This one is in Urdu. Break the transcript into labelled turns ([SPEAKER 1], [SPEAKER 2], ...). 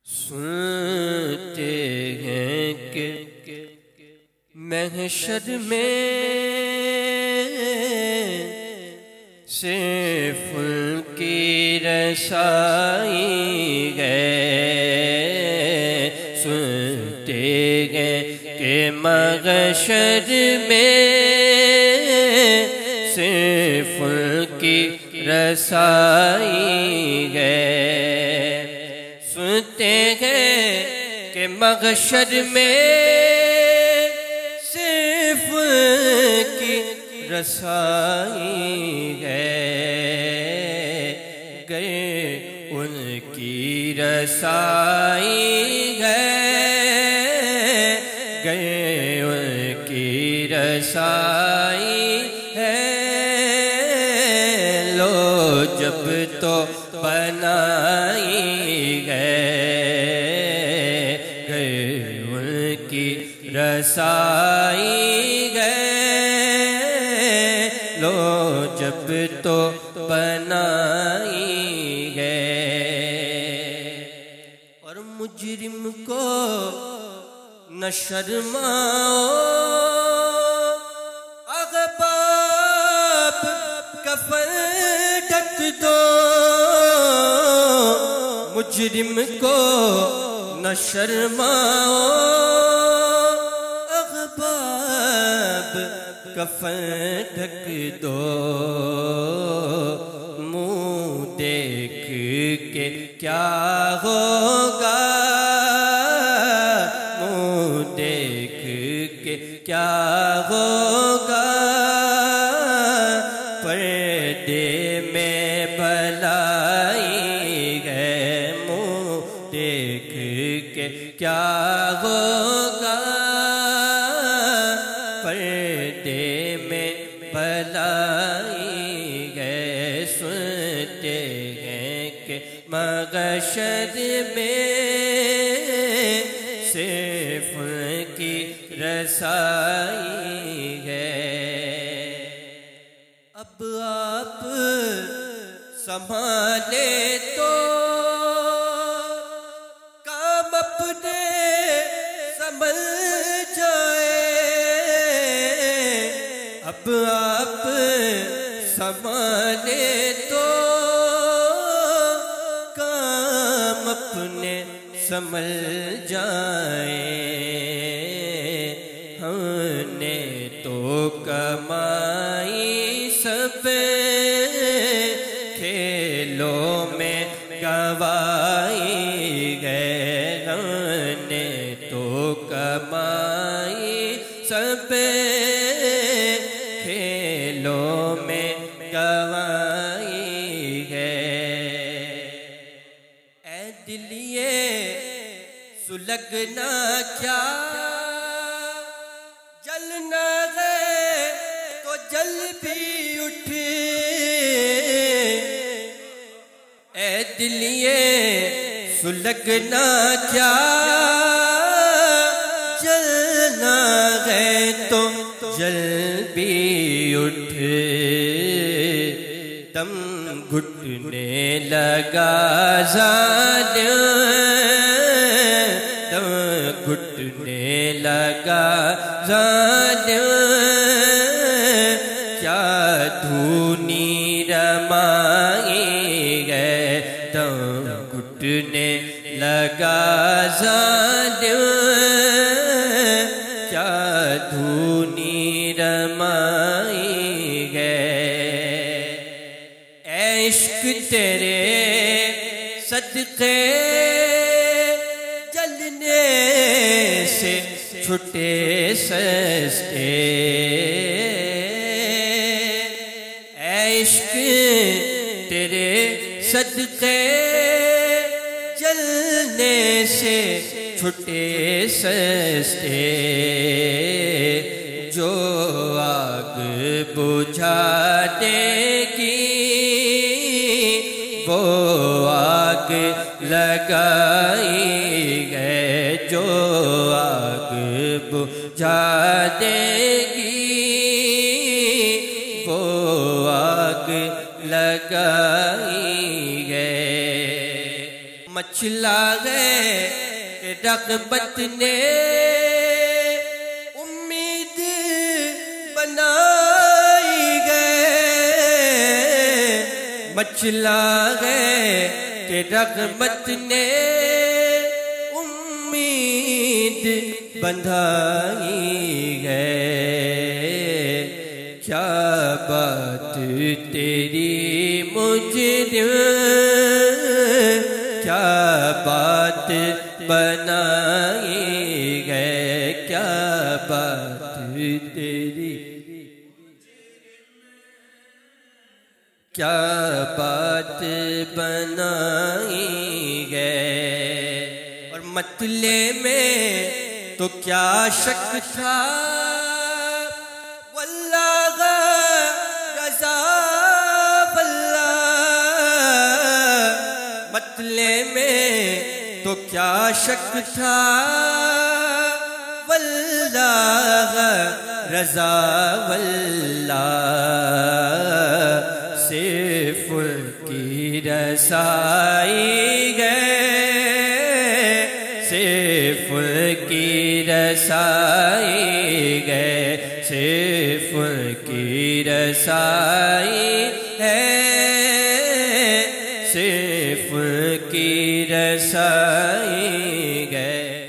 [SPEAKER 1] سنتے ہیں کہ محشر میں صرف ان کی رسائی ہے۔ سنتے ہیں کہ محشر میں صرف ان کی رسائی ہے۔ سنتے ہیں کہ محشر میں صرف کی رسائی ہے۔ گئے ان کی رسائی ہے، گئے ان کی رسائی ہے۔ لو جب تو بنائی گئے ان کی رسائی گئے، لو جب تو بنائی گئے۔ اور مجرم کو نہ شرماؤ، اغباب کفن ڈھک دو۔ مجرم کو نہ شرماؤ، اغباب کفن ڈھک دو۔ منہ دیکھ کے کیا ہوگا، منہ دیکھ کے کیا ہوگا۔ پردے میں بھلائی ہے، منہ دیکھ کے کیا ہوگا۔ پردے میں بھلائی ہے۔ سنتے ہیں کہ محشر میں صرف ان کی رسائی ہے۔ اب آپ سنبھالے تو کام اپنے سنبھل جائے۔ اب آپ سنبھالے تو کام اپنے سنبھل جائے۔ ہم نے تو کمائی سب کھیلوں میں گنوائی گئے۔ ہم نے تو کمائی سب کھیلوں میں گنوائی گئے۔ اے دلیے سلگنا کیا، جلنا ہے تو جل بھی اٹھ۔ اے دلیے سلگنا کیا، جلنا ہے تو جل بھی اٹھ۔ دم گھٹنے لگا ظالم، دم گھٹنے لگا ظالم۔ کیا دھونی رمائی گئے، دم گھٹنے لگا ظالم۔ کیا دھونی رمائی گئے۔ اے عشق تیرے صدقے جلنے سے چھٹے سستے۔ اے عشق تیرے صدقے جلنے سے چھٹے سستے۔ جو آگ بجھا دے گی وہ آگ لگائی گئے، جو آگ بجھا دے گی وہ آگ لگائی گئے۔ مچھلا گئے کہ رغبت نے امید بنائی گئے، مچھلا گئے کہ رغبت نے امید بندھائی گئے۔ کیا بات تیری مجرم، کیا بات بنائی گئے، کیا بات تیری، کیا بات بنائی گئے۔ اور مطلع میں تو کیا شک تھا، واللہ رضا واللہ، مطلع میں تو کیا شک تھا، واللہ رضا واللہ، صرف کی رسائی گئے، صرف کی رسائی گئے، صرف کی رسائی ہے، صرف کی رسائی گئے۔